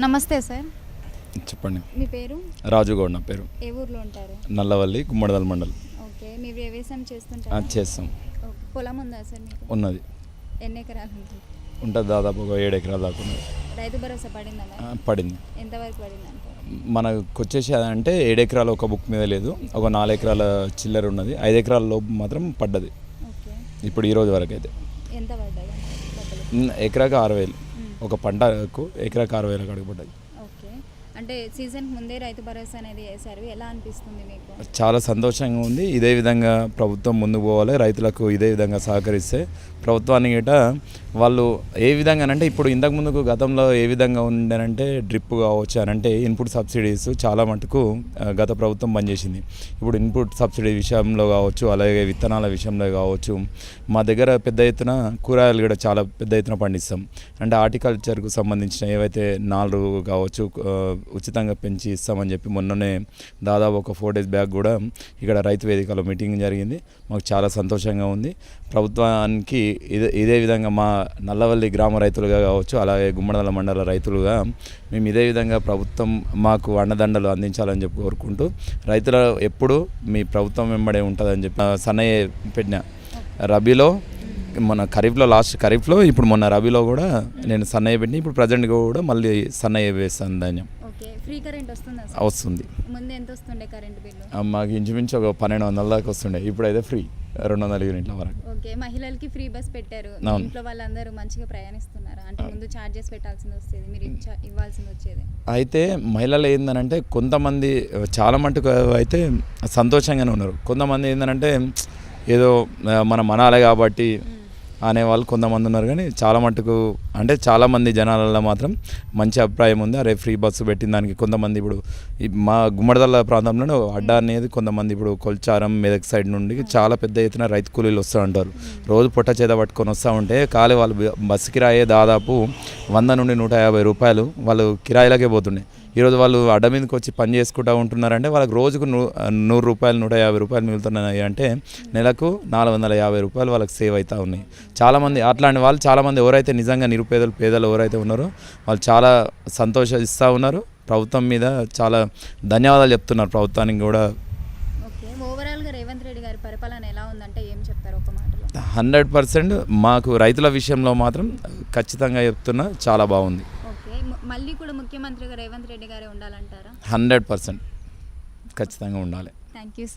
నమస్తే సార్. చెప్పండి. మీ పేరు? రాజుగౌడ్ నా పేరు. ఏ ఊర్లో ఉంటారు? నల్లవల్లి, గుమ్మడిదల మండలం. ఓకే. మీరు వ్యవసాయం చేస్తుంటారా? చేస్తాం. పొలం ఉందా సార్ మీకు? ఉన్నది. ఎన్ని ఎకరాలు ఉంటుంది? ఉంటుంది, దాదాపు ఒక 7 ఎకరాల దాకా ఉన్నది. రైతు భరోసా పడిందా? పడింది. ఎంతవరకు పడింది అంటారు? మనకు వచ్చేసి అంటే 7 ఎకరాలు ఒక బుక్ మీద లేదు, ఒక 4 ఎకరాల చిల్లర ఉన్నది. 5 ఎకరాల లోపు మాత్రం పడ్డది. ఓకే. ఇప్పుడు ఈ రోజు వరకు అయితే ఎంత పడ్డది? ఎకరాకు 6,000, ఒక పంటకు ఎకరాకు 6,000 అడుగు పడ్డది. ఓకే. అంటే సీజన్కి ముందే రైతు భరోసా అనేది వేశారు, ఎలా అనిపిస్తుంది మీకు? చాలా సంతోషంగా ఉంది. ఇదే విధంగా ప్రభుత్వం ముందుకు పోవాలి, రైతులకు ఇదే విధంగా సహకరిస్తే ప్రభుత్వానికి గిట వాళ్ళు ఏ విధంగానంటే ఇప్పుడు ఇంతకు ముందుకు గతంలో ఏ విధంగా ఉండనంటే డ్రిప్ కావచ్చు అని అంటే ఇన్పుట్ సబ్సిడీస్ చాలా మటుకు గత ప్రభుత్వం పనిచేసింది. ఇప్పుడు ఇన్పుట్ సబ్సిడీ విషయంలో కావచ్చు, అలాగే విత్తనాల విషయంలో కావచ్చు, మా దగ్గర పెద్ద ఎత్తున కూరగాయలు కూడా చాలా పెద్ద ఎత్తున పండిస్తాం. అంటే హార్టికల్చర్కు సంబంధించిన ఏవైతే 4 కావచ్చు ఉచితంగా పెంచి ఇస్తామని చెప్పి మొన్ననే దాదాపు ఒక 4 days బ్యాక్ కూడా ఇక్కడ రైతు వేదికలో మీటింగ్ జరిగింది. మాకు చాలా సంతోషంగా ఉంది. ప్రభుత్వానికి ఇదే విధంగా మా నల్లవల్లి గ్రామ రైతులుగా కావచ్చు, అలాగే గుమ్మడిదల మండల రైతులుగా మేము ఇదే విధంగా ప్రభుత్వం మాకు అండదండలు అందించాలని చెప్పి కోరుకుంటూ, రైతుల ఎప్పుడు మీ ప్రభుత్వం వెంబడే ఉంటుందని చెప్పి సన్నయ్య పెట్టిన రబీలో, మన లాస్ట్ ఖరీఫ్లో, ఇప్పుడు మొన్న రబీలో కూడా నేను సన్నయ్య పెట్టిన. ఇప్పుడు ప్రజెంట్ కూడా మళ్ళీ సన్నయ్య వేస్తాను ధాన్యం. ఫ్రీ కరెంట్ వస్తుందా? వస్తుంది. ముందు ఎంత వస్తుండే కరెంట్ బిల్లు? మాకు ఇంచుమించు ఒక 1,200 దాకా వస్తుండే, ఇప్పుడైతే ఫ్రీ 200 యూనిట్ల వరకు. ఓకే. మహిళలకి ఫ్రీ బస్ పెట్టారు. ఇంట్లో వాళ్ళందరూ మంచిగా ప్రయాణిస్తున్నారా? అంటే ముందు చార్జెస్ పెట్టాల్సింది వచ్చేది, మీరు ఇవ్వాల్సింది వచ్చేది. అయితే మహిళలు ఏంటంటే కొంతమంది చాలా మటుకు అయితే సంతోషంగానే ఉన్నారు. కొంతమంది ఏంటంటే ఏదో మనం మనాలి కాబట్టి అనేవాళ్ళు కొంతమంది ఉన్నారు. కానీ చాలా మటుకు అంటే చాలామంది జనాలలో మాత్రం మంచి అభిప్రాయం ఉంది. అరే ఫ్రీ బస్సు పెట్టిన దానికి కొంతమంది ఇప్పుడు మా గుమ్మడిదల ప్రాంతంలో అడ్డా అనేది కొంతమంది ఇప్పుడు కొల్చారం మెదక్ సైడ్ నుండి చాలా పెద్ద ఎత్తున రైతు కూలీలు వస్తూ ఉంటారు. రోజు పొట్ట చేత పట్టుకొని వస్తూ ఉంటే వాళ్ళు బస్సు కిరాయే దాదాపు 100 నుండి 150 రూపాయలు వాళ్ళు కిరాయిలకే పోతుండే. ఈరోజు వాళ్ళు అడ్డ మీదకి వచ్చి పని చేసుకుంటూ ఉంటున్నారంటే వాళ్ళకి రోజుకు 100 రూపాయలు 150 రూపాయలు మిగులుతున్నాయి. అంటే నెలకు 450 రూపాయలు వాళ్ళకి సేవ్ అవుతూ ఉన్నాయి. చాలామంది అట్లాంటి వాళ్ళు చాలామంది ఎవరైతే నిజంగా పేదలు ఎవరైతే ఉన్నారో వాళ్ళు చాలా సంతోషిస్తూ ఉన్నారు. ప్రభుత్వం మీద చాలా ధన్యవాదాలు చెప్తున్నారు ప్రభుత్వానికి కూడా. ఓకే. ఓవరాల్గా రేవంత్ రెడ్డి గారి పరిపాలన ఎలా ఉందంటే ఏం చెప్తారు ఒక మాటలో? 100% మాకు రైతుల విషయంలో మాత్రం ఖచ్చితంగా చెప్తున్నా, చాలా బాగుంది. మళ్ళీ కూడా ముఖ్యమంత్రిగా రేవంత్ రెడ్డి గారే ఉండాలంటారా? 100% ఖచ్చితంగా ఉండాలి. Thank you sir.